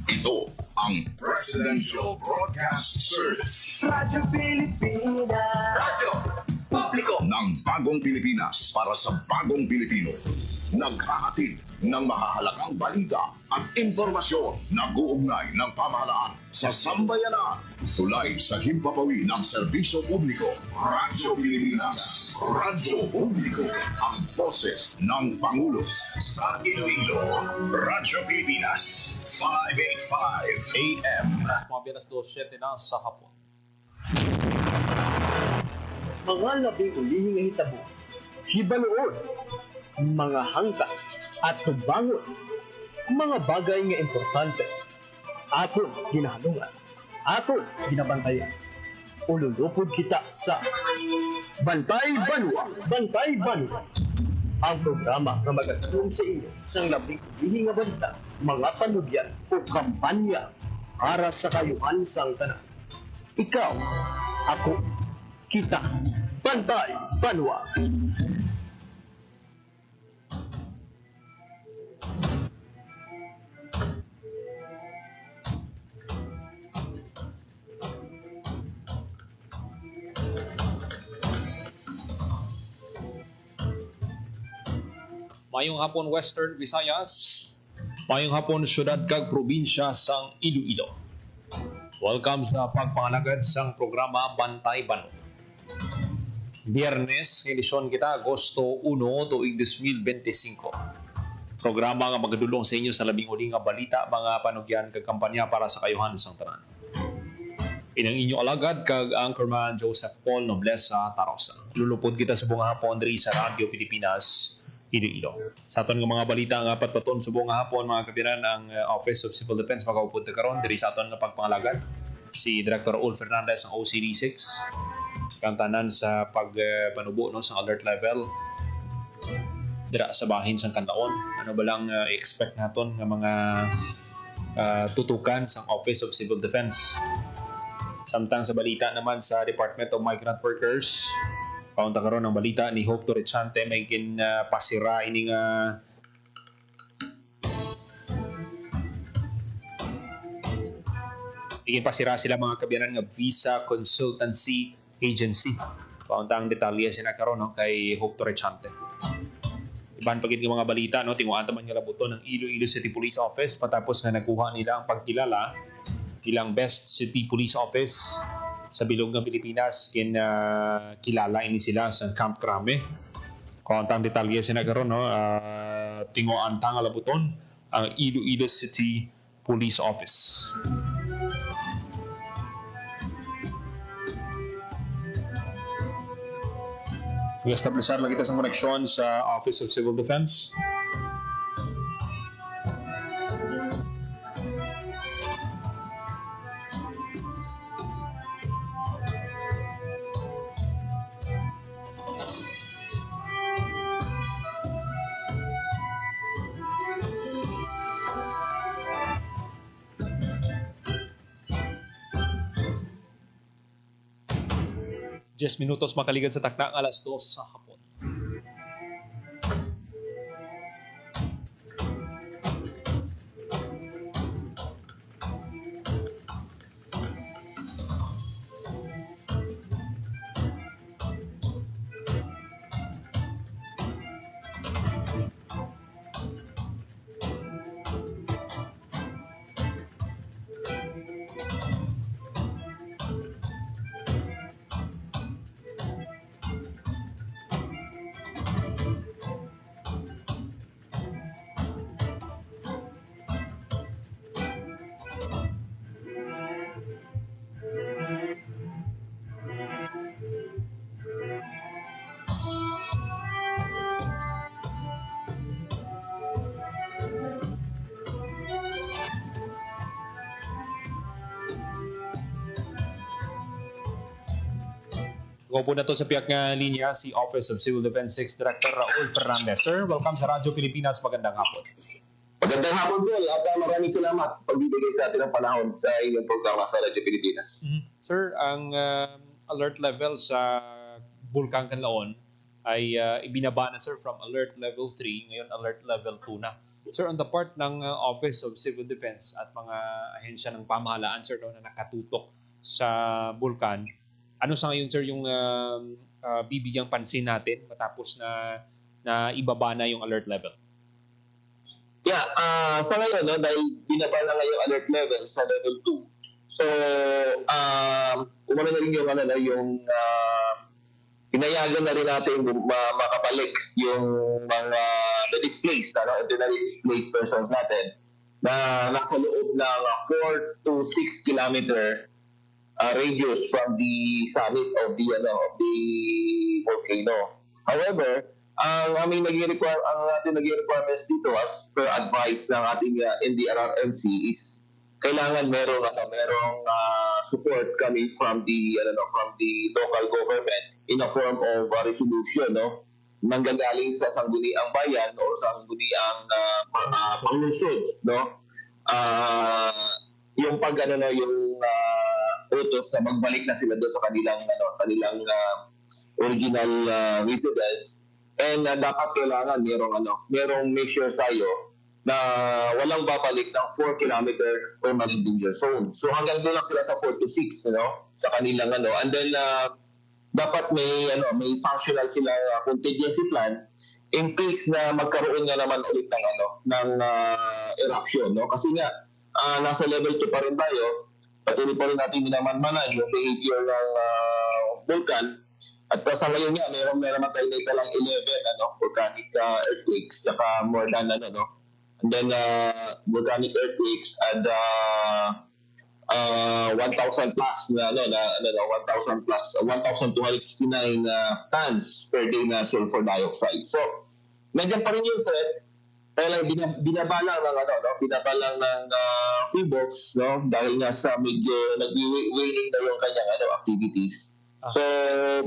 Ito ang Presidential Broadcast Service. Radyo Pilipinas. Radyo Publiko ng Bagong Pilipinas para sa Bagong Pilipino. Naghahatid ng mahahalagang balita at impormasyon na guugnay ng pamahalaan sa sambayanan. Tulay sa himpapawi ng serbisyo publiko. Radyo Pilipinas. Radyo Publiko. Ang boses ng Pangulo sa Iloilo. Radyo Pilipinas. 585 AM. Mga bilas 2:07 na sa hapon. Mga labing ulihing hitabo, hibaluon, mga hangka at tubangon, mga bagay nga importante, aton ginahalungan, aton ginabantayan. Ululupod kita sa Bantay Banwa, Bantay Banwa. Ang programa na magatulong sa inyo sa labing ulihing nga balita, mga panubyan o kampanya para sa kayuhan sang tanan. Ikaw, ako, kita, Bantay Banwa. Mayong hapon Western Visayas, mayong hapon syudad kag probinsya sang Iloilo. Welcome sa pagpangalagad sang programa Bantay Banwa. Biyernes, edisyon kita, Agosto 1, tuig 2025. Programa nga magadulong sa inyo sa labing uli nga balita, mga panugyan kag kampanya para sa kayuhan sang tanan. Inang inyo alagad kag Anchorman Joseph Paul Noblesa Tarosa. Lulupod kita sa buong hapon diri sa Radio Pilipinas, Iloilo. Sa aton nga mga balita nga patpaton sa buong hapon, mga kapiran, ang Office of Civil Defense makaupod na karon diri sa aton nga pagpangalagad. Si Director Raul Fernandez ang OCD6. Kantanan sa pagpanubo no, sa alert level dira sa bahin sang kanlaon. Ano ba lang expect naton nga mga tutukan sa Office of Civil Defense. Samtang sa balita naman sa Department of Migrant Workers, kaunta karon ang balita ni Hope Torrechante may pasira ining pasira sila mga kabiyanan nga Visa Consultancy Agency. Kaunta ang detalye sina karon no, kay Hope Torrechante. Iban pagit ng mga balita no, tinguan man nga labuton ng Iloilo City Police Office patapos nga nakuha nila ang pagkilala ilang Best City Police Office sa bilog ng Pilipinas. Kilala ini sila sa Camp Crame. Kaunta ang detalye sina karon no, tinguan nga labuton ang Iloilo City Police Office. I-establishar lang kita sa koneksyon sa Office of Civil Defense. Just minutos makaligan sa takna ng alas 2 sa hapon. Kupo na to sa piyak nga linya si Office of Civil Defense 6 Director Raul Fernandez. Sir, welcome sa Radyo Pilipinas. Magandang hapon. Magandang hapon, Paul, at maraming salamat sa pagbibigay sa atin ng panahon sa inyong programa sa Radyo Pilipinas. Sir, ang alert level sa Bulkang Kanlaon ay ibinaba na, sir, from alert level 3, ngayon alert level 2 na. Sir, on the part ng Office of Civil Defense at mga ahensya ng pamahalaan, sir, no, na nakatutok sa bulkan, ano sa ngayon, sir, yung bibigyang pansin natin matapos na ibaba na yung alert level? Yeah, sa ngayon, no, dahil binaba na nga yung alert level sa level 2. So, umano na rin yung, pinayagan na rin natin makabalik yung mga na-displaced, internally displaced persons natin na nasa loob ng 4 to 6 kilometer radius from the summit of the volcano. However, ang ating naging requirements dito as per advice ng ating NDRRMC is kailangan merong support coming from the local government in a form of resolution, no, nanggagaling sa sangguniang bayan o sa sangguniang panglungsod, no, yung utos na magbalik na sila doon sa kanilang original residence, and dapat kailangan merong measures tayo na walang babalik ng 4 kilometer permanent danger zone. So hanggang doon lang sila sa 4 to 6, sa kanilang and then dapat may functional sila contingency plan in case na magkaroon nga naman ulit ng eruption, no? Kasi nga nasa level 2 pa rin tayo, patuloy pa rin natin minamanmanan yung behavior ng vulkan. At sa ngayon nga, meron tayo na italang 11 volcanic earthquakes, tsaka more than and then volcanic earthquakes and 1,000 plus 1,269 tons per day na sulfur dioxide. So, nandiyan pa rin yung threat. Kaya lang binabalang ng PHIVOLCS, no, dahil nga sa medyo nag-waning na yung kanyang activities. So,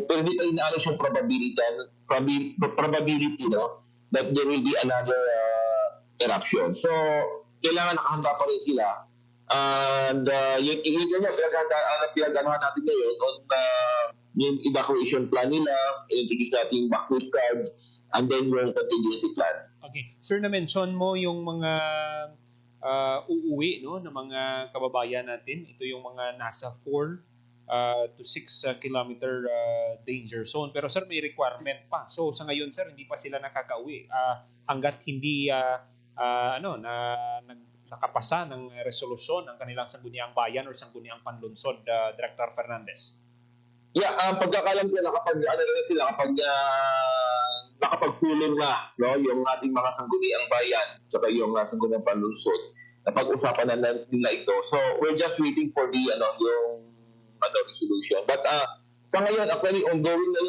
pero hindi tayo inaalis yung probability, no, that there will be another eruption. So, kailangan nakahanda pa rin sila. And yung pinaganahan natin ngayon on yung evacuation plan nila, introduce natin yung backward card, and then yung contingency plan. Okay. Sir, na-mention mo yung mga uuwi, no, ng mga kababayan natin. Ito yung mga nasa 4 to 6 kilometer danger zone. Pero sir, may requirement pa. So sa ngayon, sir, hindi pa sila nakakauwi hanggat hindi nakapasa ng resolusyon ng kanilang sangguniang bayan o sangguniang panlunsod, Director Fernandez. Yeah, pagkakalam ko na kapag nakapagpulong na, no, yung ating mga sangguniang bayan saka yung sangguniang panlunsod, napag-usapan na nila ito. So we're just waiting for the yung resolution. But sa ngayon, actually ongoing na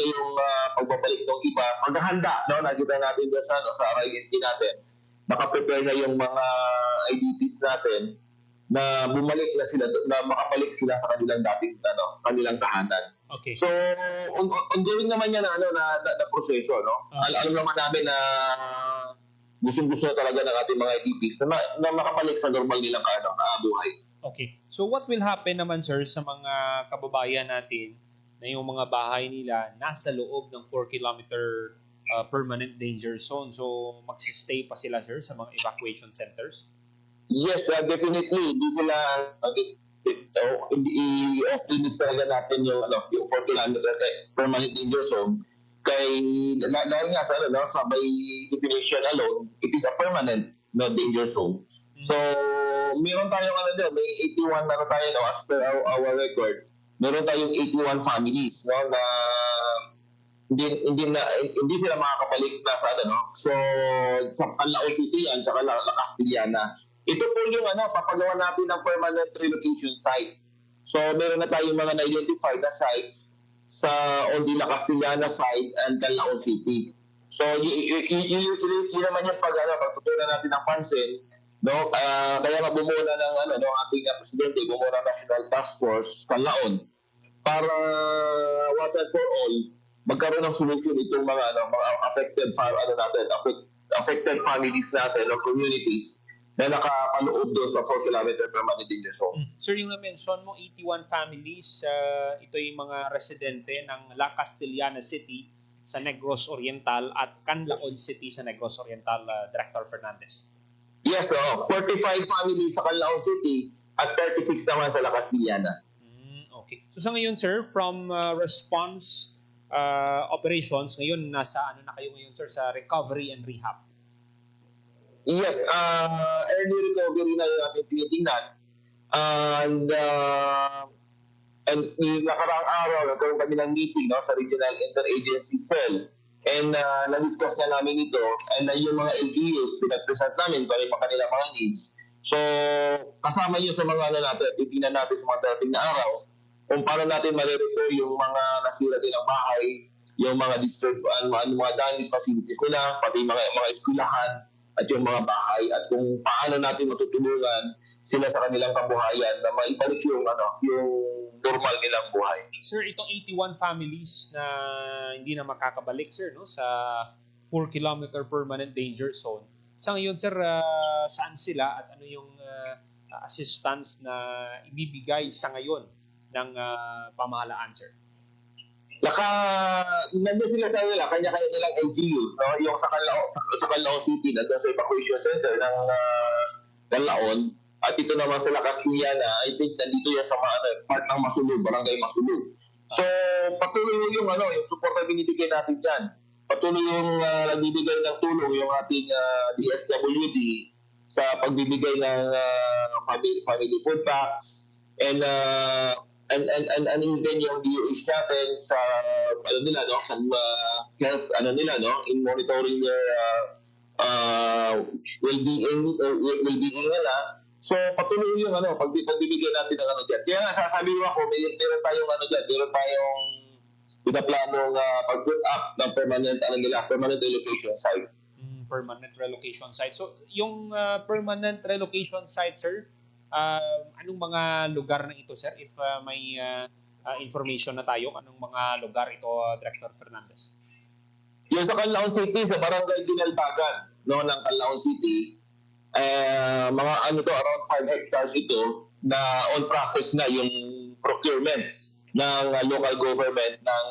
yung pagbabalik ng iba. Paghahanda, no, nakita natin doon sa RISD natin, nakaprepare na yung mga IDPs natin na bumalik na sila, na makabalik sila sa kanilang dating sa kanilang tahanan. Okay. So ongoing naman yan na proseso, no. Alam naman namin na gustong-gusto talaga ng ating mga IDPs na makabalik sa normal nilang buhay. Okay. So what will happen naman, sir, sa mga kababayan natin na yung mga bahay nila nasa loob ng 4 kilometer permanent danger zone? So magsistay pa sila, sir, sa mga evacuation centers? Yes, definitely. Hindi sila i-off-limit talaga natin yung 4 kilometer permanent danger zone. Dahil nga sa by definition alone, it is a permanent danger zone. So, meron tayong may 81 tayo as per our record. Meron tayong 81 families, no, na hindi sila makakabalik na sa So, sa Panlao City yan, tsaka La Castellana. Ito po yung papagawa natin ng permanent relocation site. So, meron na tayong mga na-identify na sites sa on the La Castellana side and Panlao City. So, yun naman yung pagtutunan natin ng pansin, no, kaya nga bumuna ng ating presidente, bumuna ng National Task Force Panlaon para once and for all magkaroon ng solusyon itong mga affected families natin or communities na nakapaloob doon sa 4 kilometer permanent danger zone. Sir, yung na-mention mo 81 families, ito yung mga residente ng La Castellana City sa Negros Oriental at Canlaon City sa Negros Oriental, Director Fernandez. Yes, 45 families sa Canlaon City at 36 naman sa La Castellana. Okay. So sa ngayon, sir, from response operations, ngayon nasa ano na kayo ngayon, sir, sa recovery and rehab? Yes, early recovery na yung ating tinitingnan. And yung nakaraang araw, nagkaroon kami ng meeting sa Regional Interagency Cell. And na-discuss na namin ito. And yung mga LGUs, pinag-present namin kung ano yung kanilang mga needs. So, kasama nyo sa mga natin, titignan natin sa mga dating na araw, kung paano natin ma-repair yung mga nasira nilang bahay, yung mga disturbed, mga damaged facilities nila, pati mga eskwelahan, at yung mga bahay, at kung paano natin matutulungan sila sa kanilang kabuhayan na maibalik yung normal nilang buhay. Sir, itong 81 families na hindi na makakabalik, sir, no, sa 4-kilometer permanent danger zone. Sa ngayon, sir, saan sila at ano yung assistance na ibibigay sa ngayon ng pamahalaan, sir? Nandun sila sa nila, kanya-kanya nilang LGUs, no? Yung sa Canlaon City, nandun sa evacuation center ng Canlaon. At ito naman sa La Castellana, I think nandito yan sa part ng Masulog, Barangay Masulog. So, patuloy yung support na binibigay natin dyan. Patuloy yung nagbibigay ng tulong yung ating DSWD sa pagbibigay ng family food packs and even yung DOH natin sa health in monitoring their well-being nila. So patuloy yung pagbibigay natin ng diyan. Kaya nga sasabi ko ako, meron tayong meron tayong pinaplanong pag-put up ng permanent relocation site. Permanent relocation site. So yung permanent relocation site, sir, anong mga lugar na ito, sir? If may information na tayo, anong mga lugar ito, Director Fernandez? Yung sa Canlaon City, sa Barangay Dinalbagan, ng Canlaon City, mga around 5 hectares ito na on process na yung procurement ng local government ng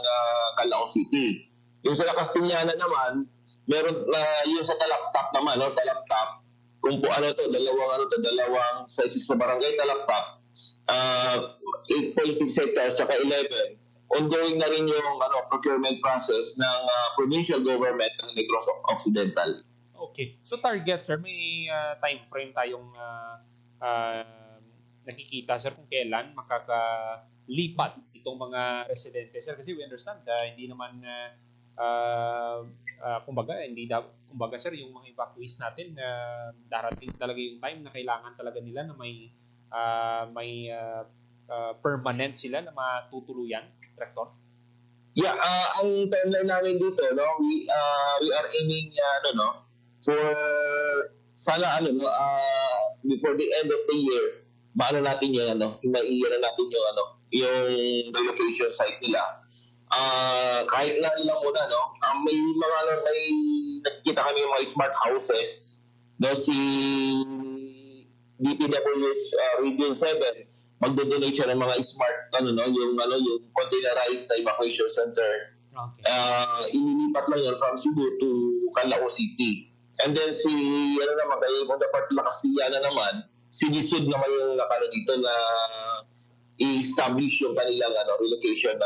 Canlaon City. Yung sa La Castellana naman, meron yung sa Talaptap naman, Talaptap, kung po dalawang sa barangay Talaptap, 8.6 hectares saka 11. Ongoing na rin yung procurement process ng provincial government ng Negros Occidental. Okay. So target, sir, may time frame tayong nakikita, sir, kung kailan makakalipat itong mga residente, sir? Kasi we understand hindi naman kumbaga sir, yung mga evacuees natin darating talaga yung time na kailangan talaga nila na may permanent sila na matutuluyan, Director? Yeah, ang timeline namin dito, we are aiming for sana before the end of the year, maano natin yung maiiyan natin yung relocation site nila. Kahit na lang muna, may nakikita kami yung mga smart houses, si DPWH Region 7, magdo-donate siya ng mga smart, yung containerized evacuation center. Okay. Inilipat lang yan from Cebu to Canlaon City. And then kay Counterpart La Castellana naman, sinisud naman yung dito na i-establish yung kanilang relocation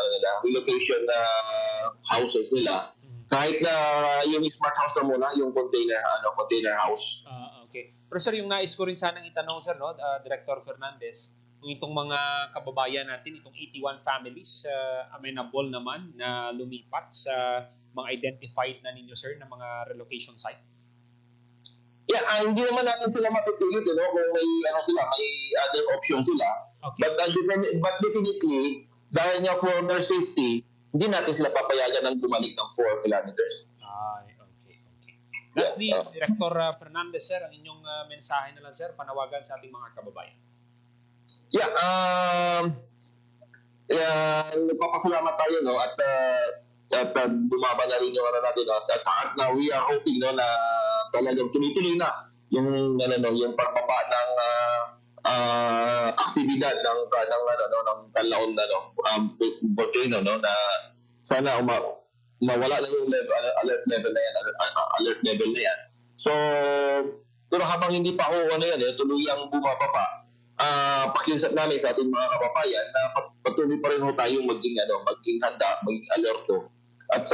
houses nila. Kahit na yung smart house na muna, yung container house. Okay. Pero sir, yung nais ko rin sanang itanong, sir, Director Fernandez, kung itong mga kababayan natin, itong 81 families, amenable naman na lumipat sa mga identified na ninyo, sir, na mga relocation site? Yeah, hindi naman natin sila mapipilit, kung may may other option sila. Okay. But definitely, dahil nga for their safety, hindi natin sila papayagan ng bumalik ng 4 kilometers. Okay. Lastly, Director Fernandez, sir, ang inyong mensahe na lang, sir, panawagan sa ating mga kababayan. Yeah, nagpapasalamat tayo, at bumaba na rin yung natin, at na we are hoping na talagang tuloy-tuloy na yung pagbaba ng aktibidad ng Canlaon volcano, na sana mawala na yung alert level na yan, alert level na yan. So, pero habang hindi pa ako tuluyang bumababa, pakiusap namin sa ating mga kababayan na patuloy pa rin tayong maging handa, maging alerto. At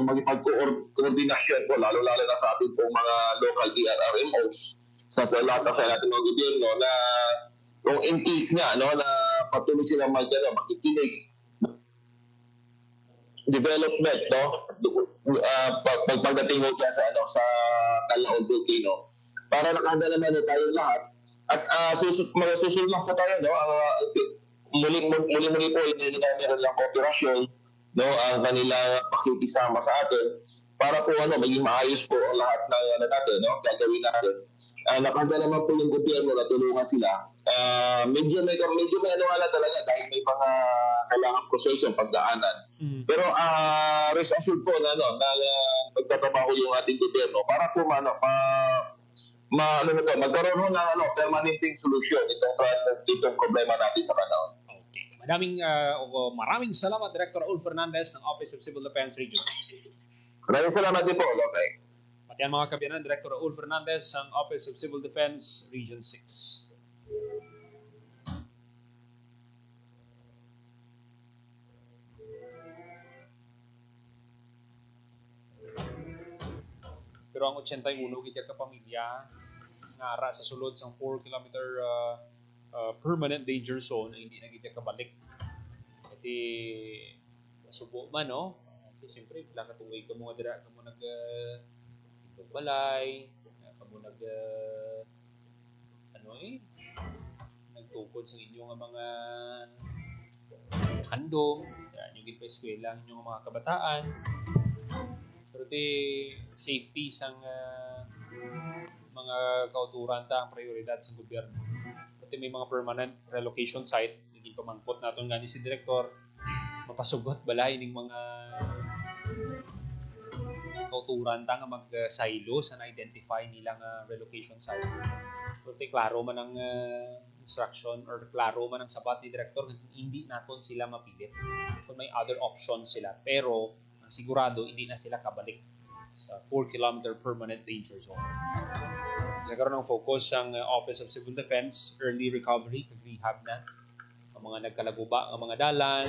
makipag-koordinasyon po, lalo-lalo na sa ating pong mga local DRRMOs, sa lahat sa ating mga gobyerno na kung in case nga na patuloy silang makikinig development pagdating mo dyan sa Calaon Volcano para nakahanda naman tayong lahat at susunod lang po tayo muli po hindi na meron lang kooperasyon ang kanilang pakikisama sa atin para po maging maayos po ang lahat ng natin gagawin natin. Nakahanda naman po yung gobyerno na tulungan sila. Medyo may talaga dahil may mga kailangan proseso pagdaanan. Pero rest assured po na magtatrabaho yung ating gobyerno para po magkaroon ng permanenteng solusyon itong problema natin sa Calaon. Okay. Maraming salamat, Director Raul Fernandez ng Office of Civil Defense Region 6. Maraming salamat din po. Okay. Pati ang mga kabiyanan, Director Raul Fernandez ng Office of Civil Defense Region 6. Pero ang 81 gid ka pamilya nga ara sa sulod sang 4 kilometer permanent danger zone hindi na gid ka balik. Kasi masubo man kasi siyempre pila ka tuig ka mga dira ka mo balay, ka mo nagtukod sa inyong mga handom, yung gid-eskwela inyong mga kabataan. Pero safety sang mga kauturan ang prioridad sa gobyerno. Pati may mga permanent relocation site, hindi pamangkot natin nga ni si Director, mapasugot balay ning mga kauturan nga mag-silo sa na-identify nilang relocation site. Pero klaro man ang instruction or klaro man ang sabat ni Director, hindi naton sila mapilit kung may other options sila. Pero sigurado hindi na sila kabalik sa 4-kilometer permanent danger zone. Nagkaroon ng focus ang Office of Civil Defense, early recovery, rehab na, ang mga nagkalaguba ng mga dalan,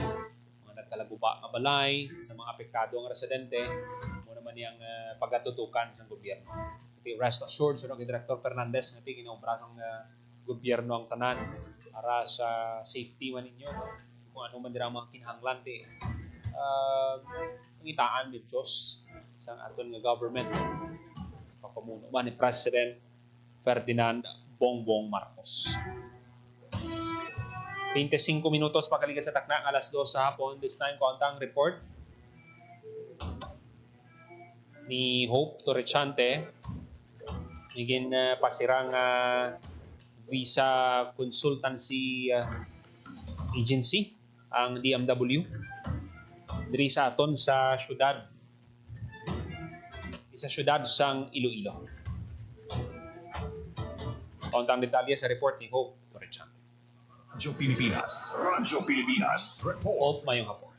mga nagkalaguba ng balay, sa mga apektado ang residente, mo naman yung pagkatutukan sa gobyerno. Rest assured, kay Director Fernandez, natin ginaobra ng gobyerno ang tanan para sa safety man ninyo, kung ano man dirang mga kinahanglan pangitaan ni Diyos sa aton nga government. Papamuno ba ni President Ferdinand Bongbong Marcos. 25 minutos pagkaligat sa takna, alas 2 sa hapon. This time, kontang report ni Hope Torrechante. Naging pasirang visa consultancy agency ang DMW. Diri sa aton sa syudad. Sa syudad sang Iloilo. Kontang detalye sa report ni Hope Torrechante. Radyo Pilipinas. Hope, mayong hapon.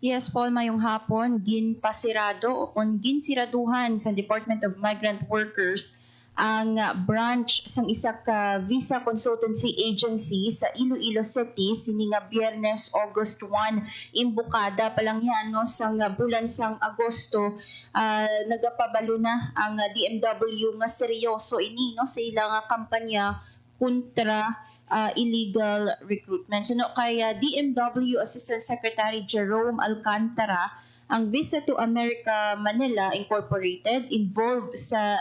Yes, Paul, mayong hapon, ginpasirado o kung ginsiraduhan sa Department of Migrant Workers ang branch sang isa ka visa consultancy agency sa Iloilo City sini nga Biyernes, August 1 imbukada pa lang yan sang bulan sang Agosto. Nagapabalo na ang DMW nga seryoso ini sa ilang kampanya kontra illegal recruitment. So kay DMW Assistant Secretary Jerome Alcantara, ang Visa to America Manila Incorporated involved sa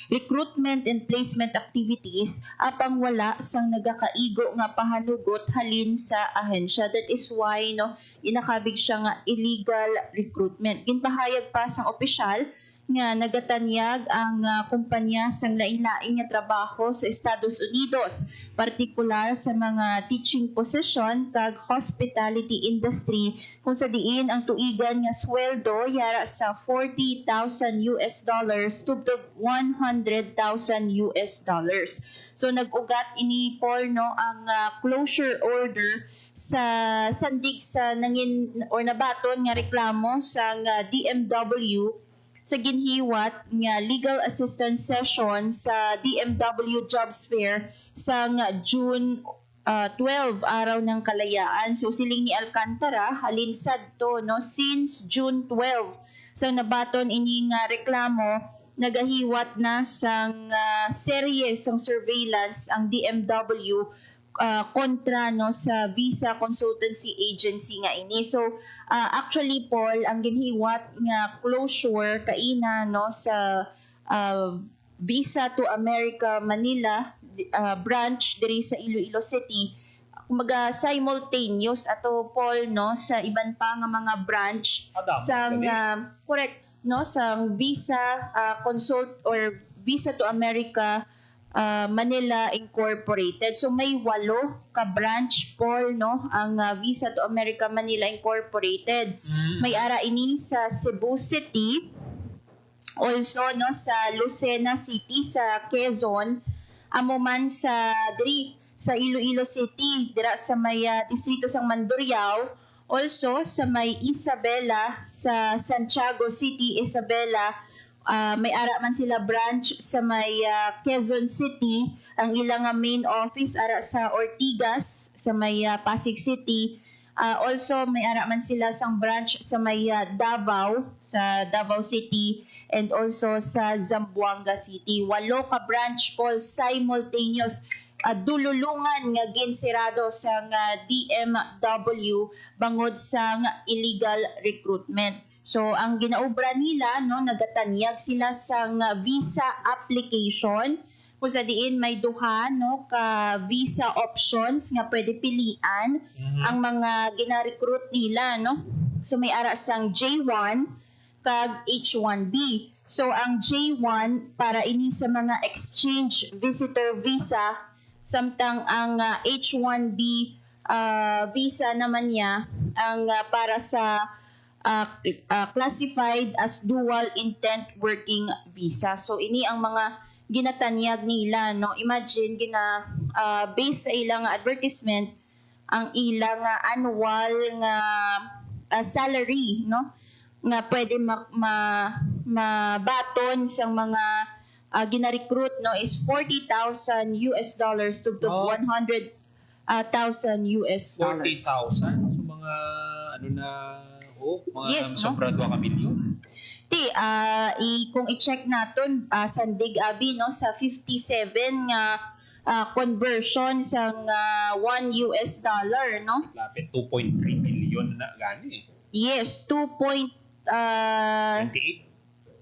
recruitment and placement activities apang wala sang nagakaigo nga pahanugot halin sa ahensya. That is why inakabig siya nga illegal recruitment. Ginpahayag pa sang opisyal nga nagatanyag ang kumpanya sa lain-lain nga trabaho sa Estados Unidos, partikular sa mga teaching position kag hospitality industry, kung sa diin ang tuigan nga sweldo yara sa $40,000 to $100,000. So nag-ugat ini Paul no ang closure order sa sandig sa nangin or nabaton nga reklamo sa DMW sa ginhiwat nga legal assistance session sa DMW Jobs Fair sa June 12 araw ng kalayaan. So siling ni Alcantara halin sadto no since June 12 sa nabaton ini nga reklamo nagahiwat na sang serye sang surveillance ang DMW kontra no sa visa consultancy agency nga ini. So actually Paul ang ginhiwat nga closure kaina no sa Visa to America Manila branch diri sa Iloilo City, kumaga simultaneous ato Paul no sa iban pa nga mga branch sang correct no sang Visa Consult or Visa to America Manila Incorporated. So may 8 ka branch Paul no ang Visa to America Manila Incorporated. May ara ini sa Cebu City, also no sa Lucena City sa Quezon, amo man sa diri sa Iloilo City dira sa may distrito sang Mandurriao, also sa may Isabela sa Santiago City, Isabela. May ara man sila branch sa may Quezon City, ang ilang main office ara sa Ortigas sa may Pasig City. Also may ara man sila sang branch sa may Davao sa Davao City, and also sa Zamboanga City. 8 ka branch Paul simultaneous dululungan nga ginsirado sa DMW bangod sa illegal recruitment. So ang ginaobra nila no nagatanyag sila sa visa application kung sa diin may duha no ka visa options nga pwede pilian ang mga gina-recruit nila no. So may ara sang J1 kag H1B. So ang J1 para ini sa mga exchange visitor visa, samtang ang H1B visa naman niya ang para sa classified as dual intent working visa. So ini ang mga ginatanyag nila no. Imagine based sa ilang advertisement ang ilang annual nga salary no nga pwede mabaton sa mga gina-recruit no is $40,000 to $100,000. 40,000 so mga ano na mga yes, sobra 2 ka milyon. Kung i-check naton sandig abi no sa 57 nga conversion sa $1 no. Lapit 2.3 million na gani. Yes, 28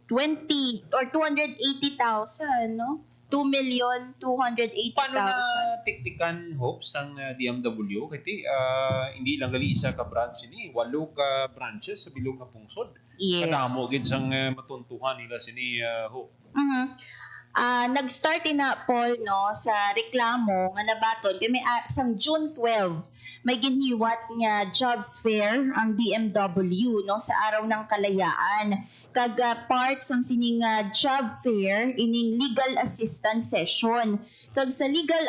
20 or 280,000 no. 2,280,000. Paano na tiktikan hopes ang DMW? Kasi hindi lang gali isa ka branch ini, 8 ka branches sa bilog nga pungsod. Yes. Kadamo gid sang matuntuhan nila sini Hope. Nag-start na Paul no sa reklamo nga nabaton kay may sang June 12 may ginhiwat nga jobs fair ang DMW no sa araw ng kalayaan. Kag parts ang sining job fair ining legal assistance session. Kag sa legal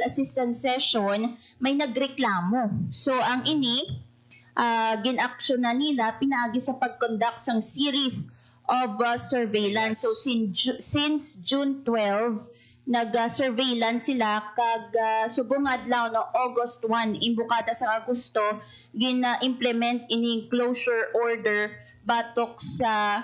assistance session may nagreklamo. So ang ini gin-action na nila pinaagi sa pag-conduct sang series of surveillance. So since June 12 nag-surveillance sila kag subong adlaw no August 1 imbukada sa Agosto gina-implement ining closure order batok sa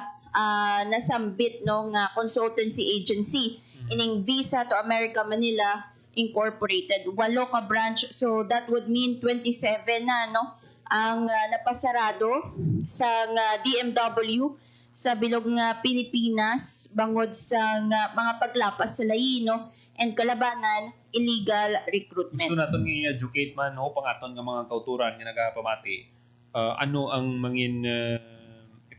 nasambit no nga consultancy agency ining Visa to America Manila Incorporated. 8 ka branch, so that would mean 27 na no ang napasarado sa DMW sa bilog nga Pilipinas bangod sa mga paglapas sa layi no and kalabanan illegal recruitment. Gusto naton i-educate man ho pangaton nga mga kauturan nga nagapamati ano ang mangin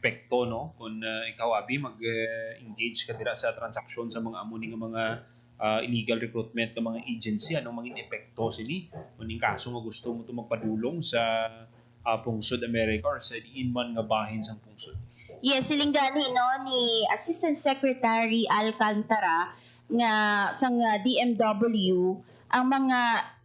epekto, no? Kung ikaw, Abi, mag-engage ka dira sa transaksyon sa mga amo nga mga illegal recruitment ng mga agency, anong mga epekto sini? Kung in kaso nga gusto mo ito magpadulong sa pungsod Amerika or sa inman nga bahin sa pungsod. Yes, siling gani no ni Assistant Secretary Alcantara nga sang DMW ang mga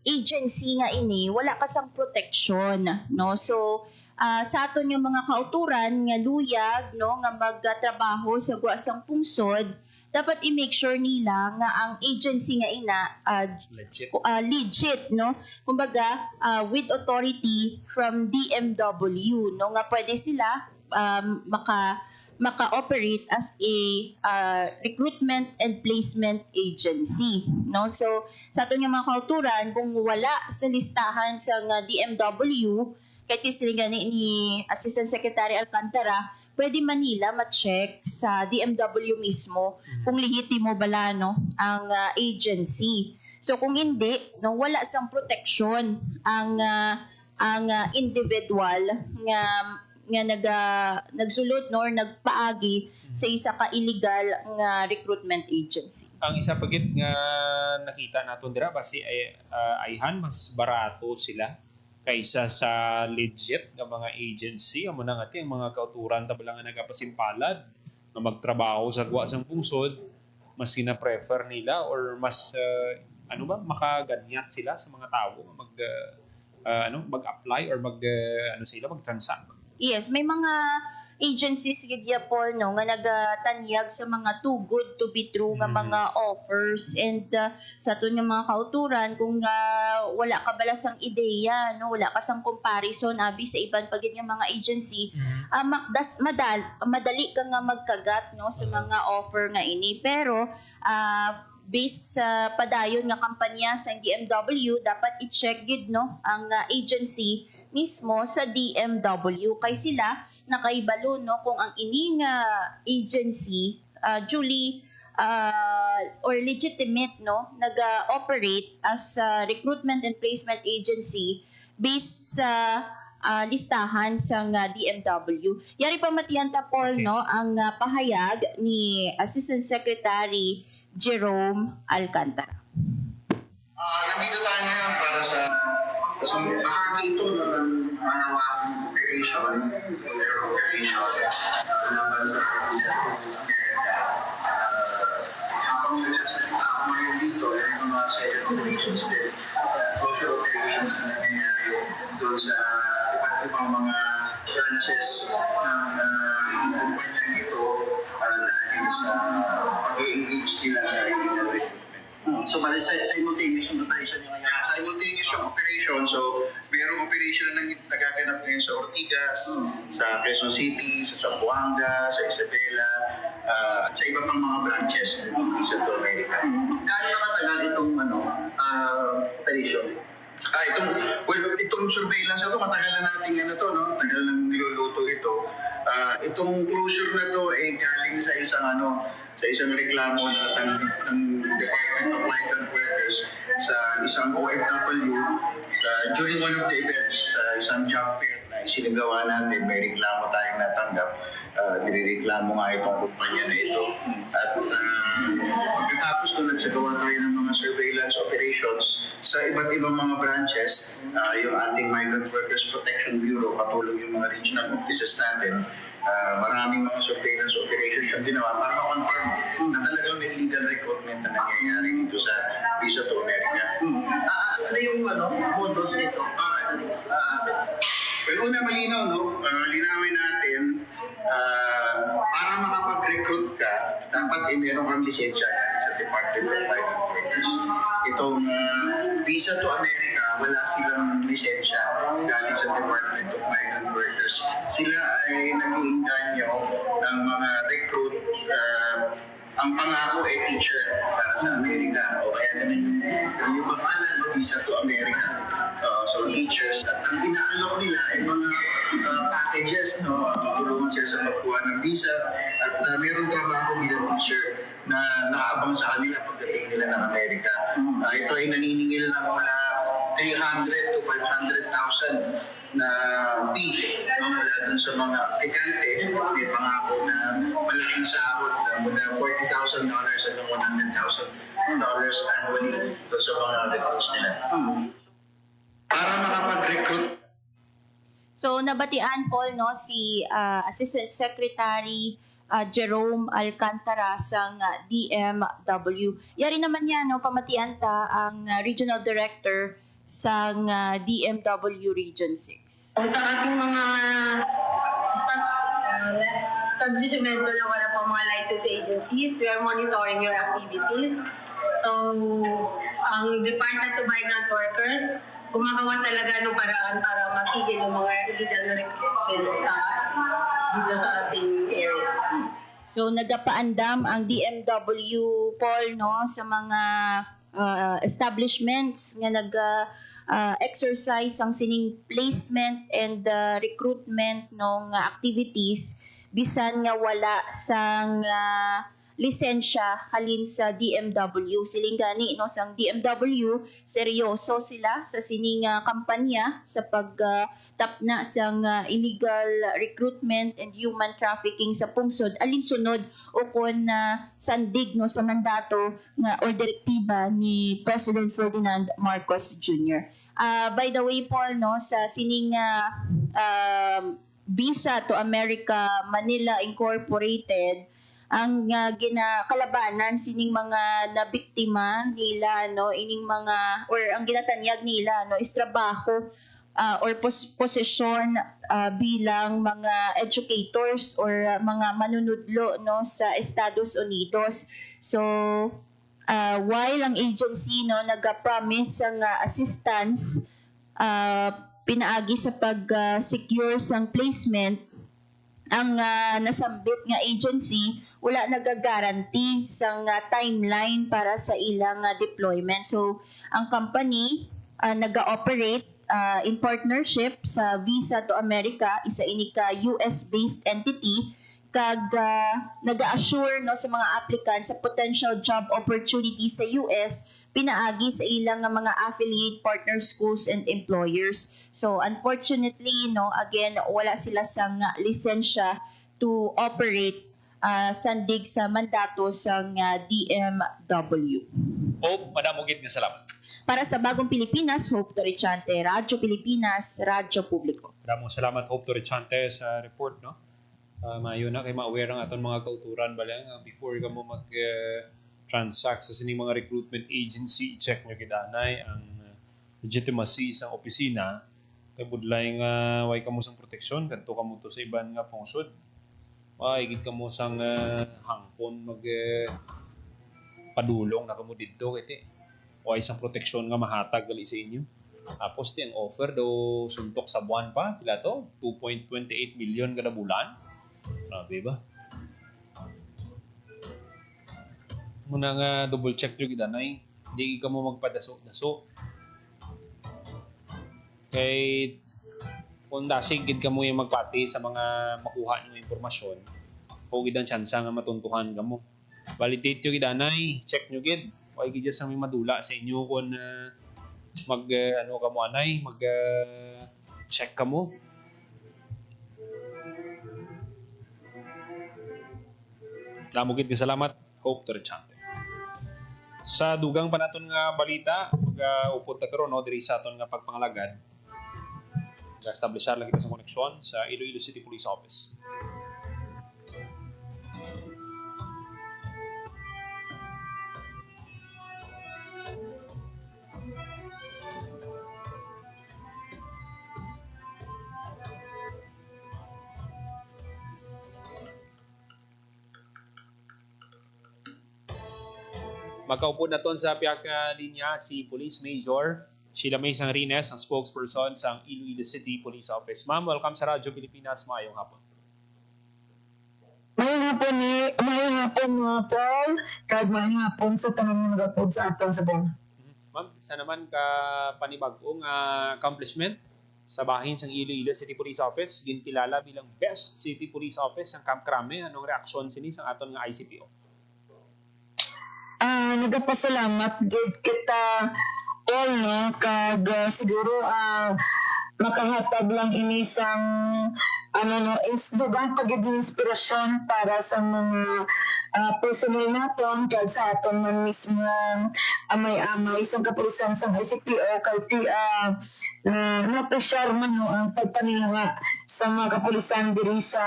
agency nga ini wala kasang protection no. So sa aton yung mga kauturan nga luyag no nga magtrabaho sa guwasang pungsod, dapat i-make sure nila nga ang agency nga ina legit no. Kumbaga with authority from DMW no nga pwede sila maka-operate as a recruitment and placement agency no. So sa aton nga mga kauturan, kung wala sa listahan sa DMW kay sila gani ni Assistant Secretary Alcantara, pwede Manila ma-check sa DMW mismo kung lehitimo bala no ang agency. So kung hindi no, wala sang protection ang individual nga nagsulod no or nagpaagi sa isa ka illegal nga recruitment agency. Ang isa pagit nga nakita naton dira basi ay ayhan mas barato sila kaysa sa legit nga mga agency. Amo na nga ang mga kauturan tabala nga nagapasimpalad na magtrabaho sa guwasang pungsod, mas gina-prefer nila or mas makaganyat sila sa mga tao mag-apply or mag-transact. Yes, may mga agencies gidya po no nga nagatanyag sa mga too good to be true nga mga offers, and sa aton nga mga kauturan kung wala ka balasang ideya no, wala ka sang comparison abi sa iban pagid nga mga agency, madali ka nga magkagat no sa mga offer nga ini. Pero based sa padayon nga kampanya sa DMW, dapat i-check gid no ang agency mismo sa DMW kay sila nakaibalo no kung ang ining agency duly or legitimate no nag-operate as a recruitment and placement agency based sa listahan sa DMW. Yari pa matiyanta Paul no ang pahayag ni Assistant Secretary Jerome Alcantara. Nandito tayo ngayon para sa bahagi ito ng malawakang operation laban sa habang nagsasalita ako ngayon dito, yung mga second operations din, closure operations na nangyayari doon sa iba't ibang mga branches ng kumpanya ito dahil sa pag-i-engage nila sa illegal recruitment. So, bali simultaneous yung operation nyo ngayon? Simultaneous yung operation. So, mayroong operation na nagaganap ngayon sa Ortigas, sa Quezon City, sa Zamboanga, sa Isabela, at sa iba pang mga branches ng Central America. Gaano nakatagal itong operation? Itong surveillance na ito, matagal na natin no? Tagal nang niluluto ito. Itong closure na ito ay galing sa isang reklamo ng Department of Migrant Workers sa isang OFW during one of the events sa isang job fair na isinagawa natin. May reklamo tayong natanggap. Nireklamo nga itong kumpanya na ito. At pagkatapos doon, nagsagawa tayo ng mga surveillance operations sa iba't ibang mga branches. Yung ating Migrant Workers Protection Bureau, katulong yung mga regional offices natin. Maraming mga surveillance operations yung ginawa para ma-confirm na talagang may illegal recruitment na nangyayari dito sa Visa to America. Ano yung modus nito? Well, una malinaw, no? Linawin natin, para makapag-recruit ka, dapat meron kang lisensya sa Department of Migrant Workers. Itong Visa to America, wala silang lisensya galing sa Department of Migrant Workers. Sila ay nag-iinganyo ng mga recruit. Ang pangako ay teacher para sa Amerika. O kaya naman yung pangalan, Visa to America. So teachers, at ang inaalok nila ay mga packages, no? Tutulungan sila sa pagkuha ng visa at meron trabaho bilang teacher na nakaabang sa kanila pagdating nila ng Amerika. Ito ay naniningil ng mula 300 to 500,000 na fee mula dun sa mga aplikante. May pangako na malaking sahod mula $40,000 hanggang $100,000 annually dun sa mga recruits nila. Para makapag-recruit. So nabatian Paul no si Assistant Secretary Jerome Alcantara sang DMW. Yari naman niya no pamatian ta ang Regional Director sang DMW Region 6. Sa ating mga establishmento na wala pang mga license agencies, we are monitoring your activities. So, ang Department of Migrant Workers, gumagawa talaga ng paraan para matigil yung mga illegal na recruitment dito sa ating area. So nagapaandam ang DMW Paul no sa mga establishments nga exercise ang sining placement and recruitment ng activities bisan nga wala sang lisensya halin sa DMW. Siling gani no sang DMW seryoso sila sa sining kampanya sa pagtapna sang illegal recruitment and human trafficking sa pungsod alinsunod o kon sandig no sa mandato nga or direktiba ni President Ferdinand Marcos Jr. By the way Paul no sa sining Visa to America Manila Incorporated ang ginakalabanan sining mga nabiktima nila no ining mga or ang ginatanyag nila no is trabaho or posisyon bilang mga educators or mga manunudlo no sa Estados Unidos. So while ang agency no nag-promise ang assistance pinaagi sa pag-secure sang placement, ang nasambit nga agency wala nagagaranti sang timeline para sa ilang deployment. So ang company naga-operate in partnership sa Visa to America, isa ini ka US-based entity kag naga-assure no sa mga applicants sa potential job opportunities sa US pinaagi sa ilang mga affiliate partner schools and employers. So unfortunately no again wala sila sang lisensya to operate sandig sa mandato sang DMW. Hope, madamugit nga salamat. Para sa Bagong Pilipinas, Hope Torrechante, Radyo Pilipinas, Radyo Publiko. Maraming salamat Hope Torrechante sa report no. Maayo na kay ma-aware ang aton mga kauturan balang before ka mo mag transact sa sining mga recruitment agency, i-check nyo kidanay ang legitimacy sa opisina kay budlay nga way kamo sang proteksyon kadto kamo to sa iban nga pungsod. Igid kamo sang hangpon mag padulong na kamo didto kay way sang proteksyon nga mahatag gali sa inyo. Tapos ti ang offer do suntok sa buwan pa pila to 2.28 million kada bulan. Grabe ba? Muna nga double check yung idanay, hindi ka mo magpadaso-daso. Kay kung dasigid ka mo yung magpati sa mga makuha nyo impormasyon, kung gid ang tsansa nga matuntuhan ka mo. Validate yung idanay, check nyo gid. Kung gid sa may madula sa inyo kung ano ka mo anay, check ka mo. Namugid ka salamat, Hope Torrechante. Sa dugang pa naton nga balita, mag-upod ta karon no diri sa aton nga pagpangalagad. Ga-establishar lang kita sa koneksyon sa Iloilo City Police Office. Magkaupo na ton sa piyak linya si Police Major Sheila May Sangrines, ang spokesperson sa Iloilo City Police Office. Ma'am, welcome sa Radyo Pilipinas. Maayong hapon. Maayong hapon Paul, kag maayong hapon sa tanang mga nagapod sa aton sa buwan. Ma'am, isa naman ka panibagong accomplishment sa bahin sa Iloilo City Police Office, gintilala bilang Best City Police Office ang Camp Crame. Anong reaksyon sini sa aton nga ICPO? Nagapasalamat gid kita all no kag siguro makahatag lang ini sang dugang pagiging inspirasyon para sa mga personal naton kag sa aton man mismo amay-amay sa kapulisan sa ICPO kay ti na-pressure man no ang pagpaninga sa mga kapulisan diri sa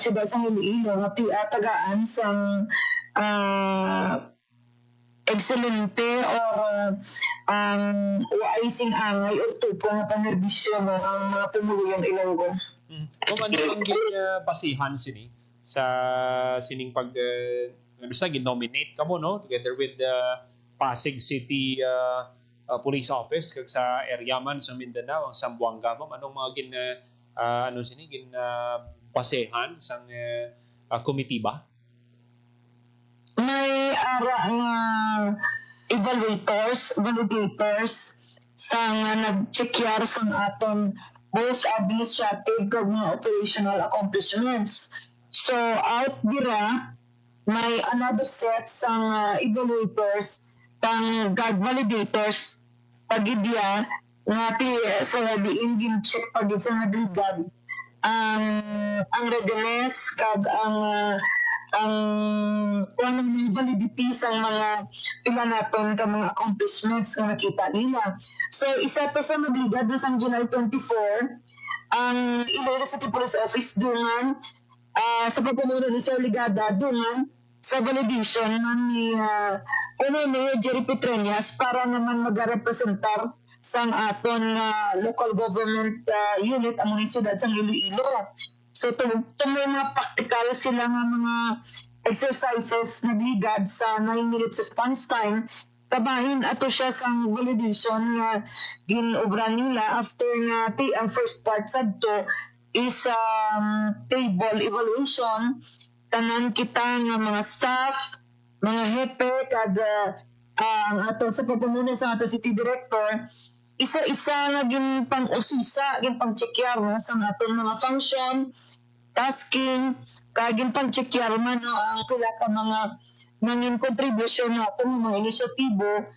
siyudad sa Iloilo nga ti tagaan sang excelente or waising angay or tupo nga panerbisyo mo ang mga pumuluyang Ilonggo. Kung ano ang basihan sini sa sining pag ginominate ka mo no together with the Pasig City Police Office kag sa area man sa Mindanao ang Zamboanga mo anong mga basihan sang committee ba? May ara nga validators sa nga nag-checkar sa aton both administrative kag mga operational accomplishments. So out dira may another set sa evaluators pang guard validators pagidya nga sa diin gin-check pagid sa nagligad ang readiness kag ang mga validity sa mga pila naton ka mga accomplishments nga nakita nila. So isa to sa nagligad na sa July 24 ang Iloilo City Police Office dungan sa pagpamuno ni Sir Ligada dungan sa validation ni Jerry Petrenias para naman mag-representar sa aton local government unit ang munisipalidad sa Iloilo. So may mga practical sila nga mga exercises nagligad sa 9 minutes response time kabahin ato siya sa validation nga ginobra nila after nga ang first part sadto is table evaluation tanan kita nga mga staff mga hepe kag ang ato sa pagpamuno sa ato city director isa-isa nga gin pang-usisa gin pang-checkar no sa aton mga function tasking kag gin pang-checkar man no ang pila ka mga nangin contribution nato mga inisyatibo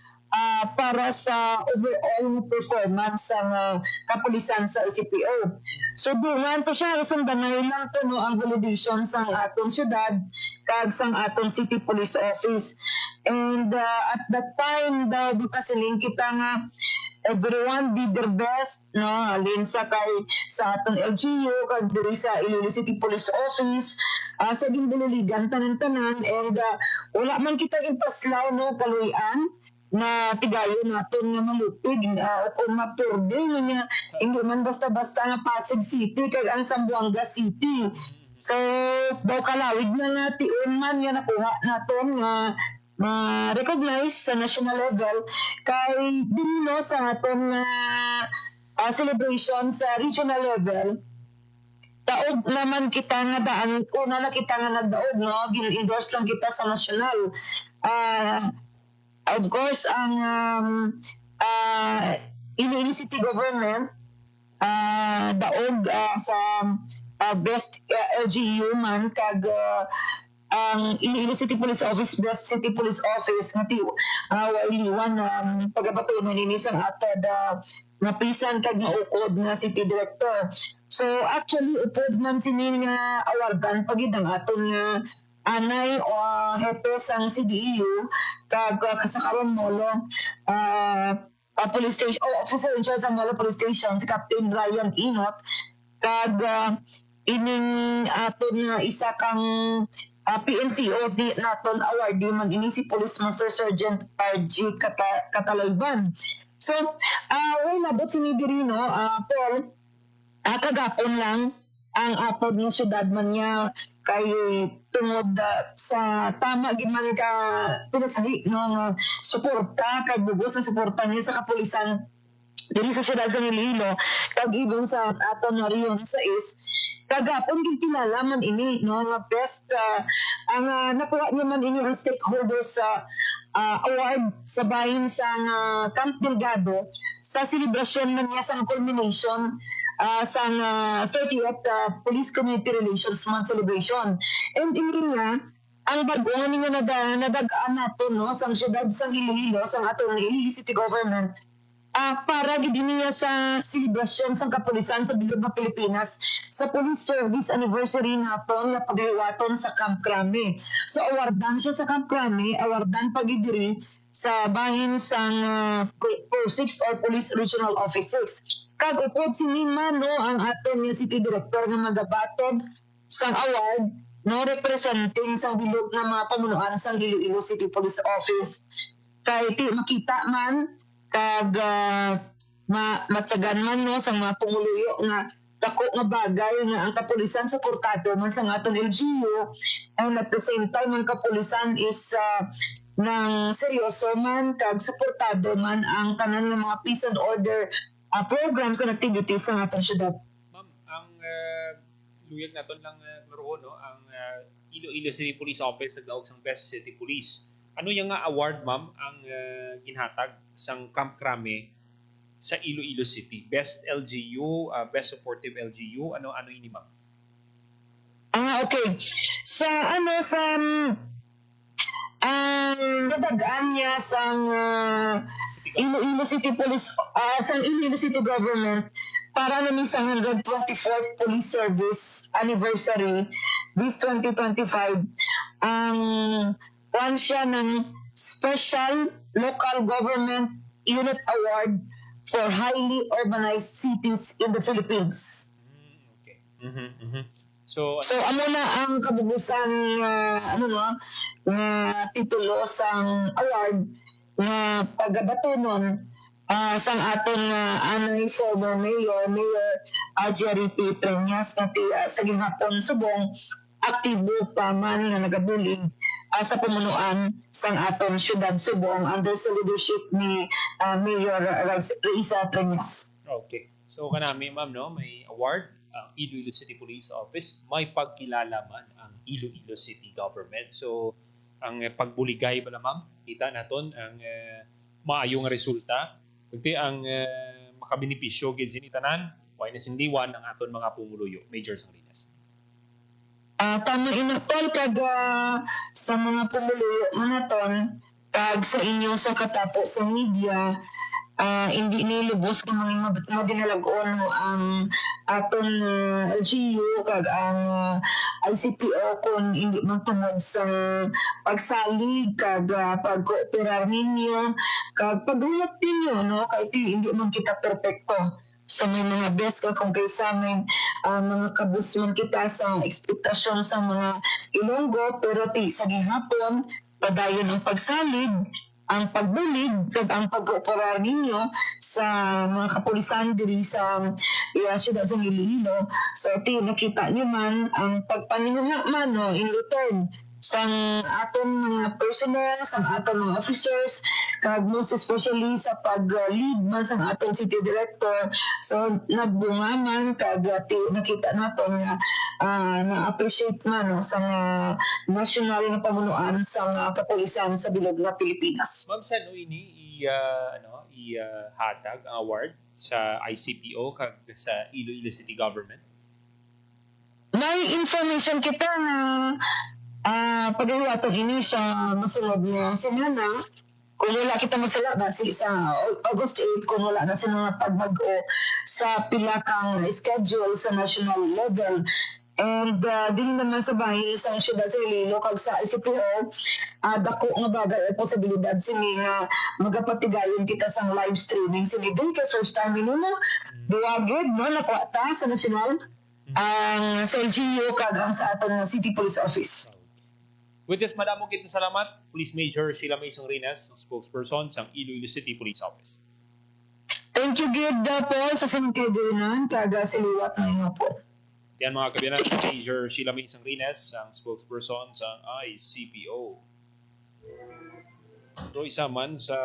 para sa overall performance ng kapulisan sa ICPO. So dungan to siya sundanay lang to no ang validation sa aton syudad kag sa aton City Police Office. And at that time daw bukasiling kita nga everyone did their best no alin sa sa atong LGU kag diri sa Iloilo City Police Office sa ginbululigan tanan-tanan and wala man kita gipaslaw no kaluyan na tigayon naton nga malupig kung mapurde niya hindi man basta-basta nga Pasig City kag ang Zamboanga City. So daw kalawig na nation man nga nakuha naton nga ma-recognize sa national level kay dinno sa aton celebration sa regional level taog naman kita nga daan una na kita nga nagdaog no gin-endorse lang kita sa national of course ang Iloilo City Government daog sa best LGU man kag ang Iloilo City Police Office Best City Police Office nga wailiwan pagabatunon nini sa atod napisan kag naukod nga city director. So actually upod man sini nga awardan pagid ang aton nga anay o hepe sang CDEU kag kasakaron molo police station officer in charge sa Molo Police Station si Captain Ryan Inot kag ining aton nga isa kang PNCO di naton awardee man ini si Police Master Sergeant RG Catalayban. So wala bot sini diri no Paul kagapon lang ang atod nga syudad man niya kay tungod sa tama gid man ka pinasahi no suporta kay bugos ang suporta niya sa kapulisan diri sa syudad sa Iloilo kag ibon sa aton nga riyon sa kagapon gid kilala man ini no nga best ang nakuha niya man ini ang stakeholders sa award sa bahin sa Camp Delgado sa selebrasyon man niya sa culmination sa 30th Police Community Relations Month celebration. And in nga ang bago nga nadagaan nato no sa syudad sa Iloilo sa atong Iloilo City Government para gidiniya sa selebrasyon sa kapulisan sa bilog ng Pilipinas sa Police Service Anniversary naton na paghiwaton sa Camp Crame. So awardan siya sa Camp Crame, awardan pagidiri sa bahin sang PO6 or Police Regional Offices. Kag upod si Nima no ang aton nga City Director nga magabatod sang award no representing sang bilog nga mga pamunuan sang Iloilo City Police Office. Kay ti makita man kag matyagan man no sa mga pumuluyo nga dako nga bagay nga ang kapulisan suportado man sa aton LGU, and at the same time ang kapulisan is nang seryoso man kag suportado man ang tanan ng mga peace and order programs and activities sa aton syudad. Ma'am, ang luyag naton lang klaro no, ang Iloilo City Police Office nagdaog sang Best City Police. Ano yung nga award, ma'am, ang ginhatag sang Camp Crame sa Iloilo City? Best LGU, Best Supportive LGU, ano ini, ma'am? Okay. Sa nadagaan niya sang Iloilo City Police, sang Iloilo City Government para namin sa 124th Police Service Anniversary this 2025. One siya ng Special Local Government Unit Award for Highly Urbanized Cities in the Philippines. Okay. So amo na ang kabubusan nga titulo sang award nga pagabatunon sang aton anay former Mayor Jerry P. Treñas nga sa gihapon subong aktibo pa man nga nagabulig sa pamunuan sang aton syudad Subong under sa leadership ni Mayor Raisa Treñas. okay. So kanami, ma'am, no, may award ang Iloilo City Police Office, may pagkilala man ang Iloilo City Government. So ang pagbuligay bala, ma'am, kita naton ang maayong resulta kundi ang makabenepisyo gid sinitanan way na sindiwan ang aton mga pumuluyo. Major Salinas. Tama inapol kag sa mga pumuluyo manaton kag sa inyo sa katapo sa media, hindi nilubos kung mga madinalag-on ang aton LGU kag ang ICPO kung hindi magtungod sa pagsalig kag pagkooperar ninyo kag paghulat ninyo no kay hindi man kita perpekto. So may mga best ka kung kaysa may mga kabusman kita sa ekspektasyon sa mga Ilonggo, pero sa gihapon padayon ang pagsalig, ang pagbulig kag ang pag-ooperar ninyo sa mga kapulisan diri sa siyudad sa Iloilo. So nakita niyo man ang pagpaninga man no, in return sa aton mga personnel, sa aton mga officers, kag most especially sa pag-lead man sa aton city director. So nagbunga man kag nakita naton nga na-appreciate man no, sa national nga pamunuan sa kapulisan sa bilog nga Pilipinas. Ma'am, sa ano ini ihatag ang award sa ICPO kag sa Iloilo City Government? May information kita na pag-iwato ini sa masunod na semana, kung wala kita magsala basi sa August 8, kung wala na sa mga pagbago sa pila kang schedule sa national level. And din naman sa bahay sa siyudad sa Iloilo kag sa ICPO, dako nga bagay o posibilidad sini nga magapatigayon kita sa live streaming sini din kay first time mo duwagid no nakwata sa national ang sa LGU kag ang sa aton City Police Office. With this, madamo kita salamat, Police Major Sheila May Sangrinas, ang spokesperson sa Iloilo City Police Office. Thank you, Gid Paul, sa sinigkadunan, kaga siliwat na nga po. Yan mga kabiyanan, Major Sheila May Sangrinas, ang spokesperson sa ICPO. Pero isa man sa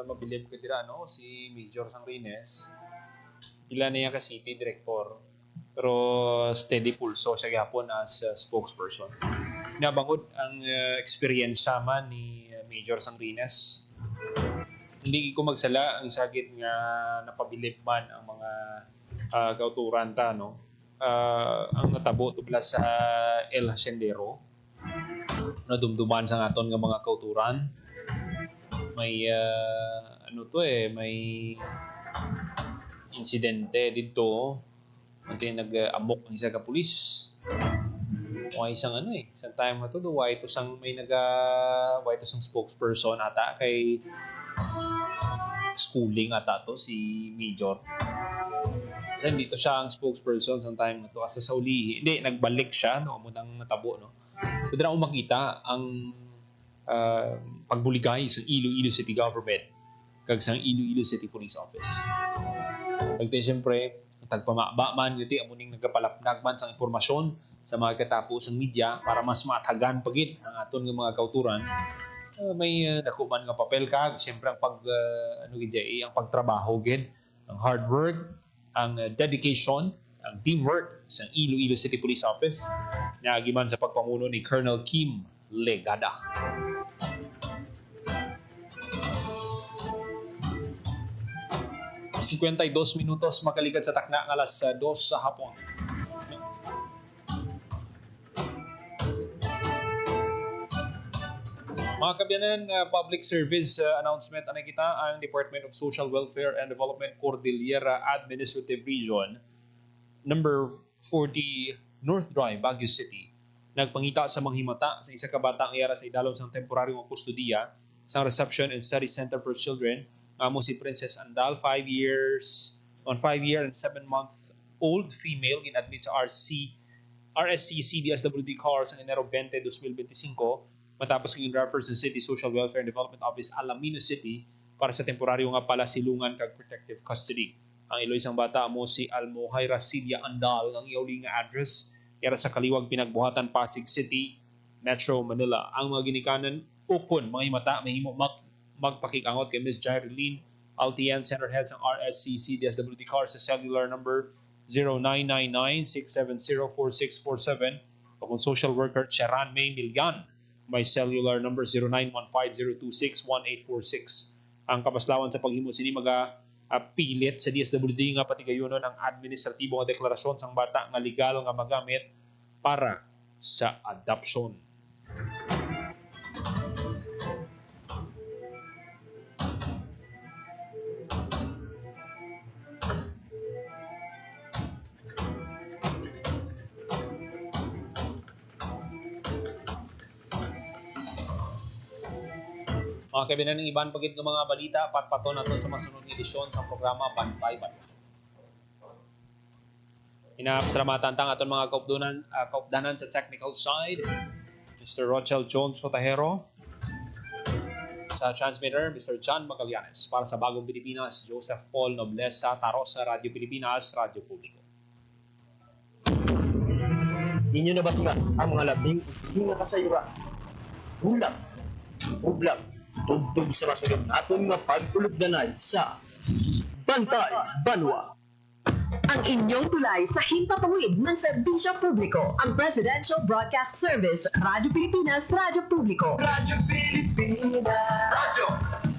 mabilib ka dira, no? Si Major Sangrinas, ilan na yan ka City Director, pero steady pulso siya gapon as spokesperson. Nabangod ang experience man ni Major Sangrinas. Hindi ko magsala ang sagit nga napabilib man ang mga kauturan ta, no? Ang natabo tubla sa El Haciendero na dumduman sa aton nga mga kauturan. may may insidente dito. Unti nag-amok ng isa ka pulis. O isang isang time na to, why ito sang spokesperson ata kay schooling ata to si Major. Kasi dito siya ang spokesperson sa time na to. Asa sa ulihi. Hindi, nagbalik siya. No? Munang natabo. No? Pwede na akong makita ang pagbuligay sa Iloilo City Government kag sa Iloilo City Police Office. Pagti siyempre, tagpamaba-man yuti amuning nagkapalapnag man sa impormasyon sa mga katapos ng media para mas matagan pagit ang aton ng mga kauturan. May nakuman nga papel kag siyempre ang ang pagtrabaho gid, ang hard work, ang dedication, ang teamwork sa Iloilo City Police Office nagiman sa pagpamuno ni Colonel Kim Legada. ...52 minutos makaligad sa takna ng alas 2 sa hapon. Mga kabyanan, public service announcement na kita ang Department of Social Welfare and Development Cordillera Administrative Region number 40 North Drive, Baguio City. Nagpangita sa mga himata sa isa ka bata ang iyara sa idalom sang temporaryong kustudiya sa Reception and Study Center for Children mo si Princess Andal, 5 year and 7-month-old female in-admit sa RSC CDSWD CAR sa Enero 20, 2025 matapos ng refer sa City Social Welfare and Development Office Alamino City para sa temporaryo nga pala silungan kag protective custody. Ang ilo isang bata mo si Almohaira Cilia Andal ang iyawli nga address kaya sa Kaliwag Pinagbuhatan, Pasig City, Metro Manila. Ang mga ginikanan ukon mga himata mahimo magpakikangot kay Ms. Jaireline Altian, Center Head ng RSC CDSWD CAR sa cellular number 0999-670-4647 o kung social worker Cheran May Milyan may cellular number 0915-026-1846. Ang kapaslawan sa paghimo sini pilit sa DSWD nga patigayonon ang administratibo nga deklarasyon sang bata nga legal nga magamit para sa adoption. Mga kabinan ng iban pagit ng mga balita, patpaton natin sa masunod ng edisyon sa programa Bantay Bantay. Inapasalamatan tang aton mga kaupdanan sa technical side, Mr. Rochelle Jones Sotahero, sa transmitter, Mr. John Magallanes, para sa Bagong Pilipinas, Joseph Paul Noblesa, Tarosa, Radio Pilipinas, Radio Publiko. Inyo na ba ang mga labing ihinga kasayura? Bulag, ublag, tugtog sa masunod natin nga pagkulugdanay sa Bantay Banwa. Ang inyong tulay sa himpapawid ng serbisyo publiko, ang Presidential Broadcast Service, Radyo Pilipinas, Radyo Publiko. Radyo Pilipinas, Radyo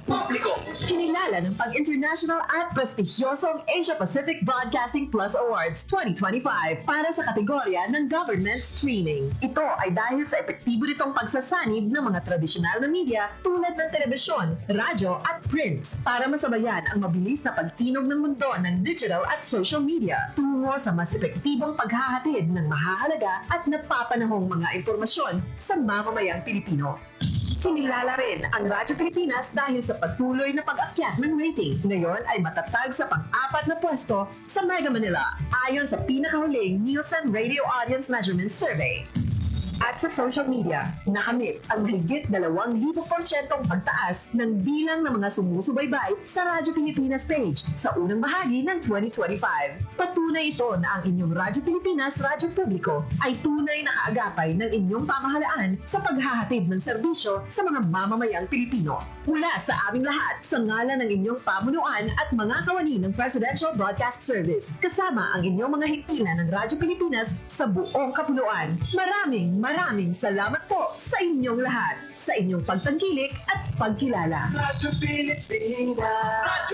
Publiko. Kinilala ng pag-international at prestigyosong Asia Pacific Broadcasting Plus Awards 2025 para sa kategorya ng Government Streaming. Ito ay dahil sa epektibo nitong pagsasanib ng mga tradisyonal na media tulad ng telebisyon, radyo at print para masabayan ang mabilis na pag-inog ng mundo ng digital at social media tungo sa mas epektibong paghahatid ng mahahalaga at napapanahong mga impormasyon sa mamamayang Pilipino. Kinilala rin ang Radyo Pilipinas dahil sa patuloy na pag-akyat ng rating. Ngayon ay matatag sa pang-4 na pwesto sa Mega Manila ayon sa pinakahuling Nielsen Radio Audience Measurement Survey. At sa social media, nakamit ang higit 2,000% pagtaas ng bilang ng mga sumusubaybay sa Radyo Pilipinas page sa unang bahagi ng 2025. Patunay ito na ang inyong Radyo Pilipinas, Radyo Publiko ay tunay na kaagapay ng inyong pamahalaan sa paghahatid ng serbisyo sa mga mamamayang Pilipino. Mula sa aming lahat, sa ngalan ng inyong pamunuan at mga kawani ng Presidential Broadcast Service, kasama ang inyong mga himpilan ng Radyo Pilipinas sa buong kapuluan. Maraming salamat po sa inyong lahat, sa inyong pagtangkilik at pagkilala. Radyo Pilipinas.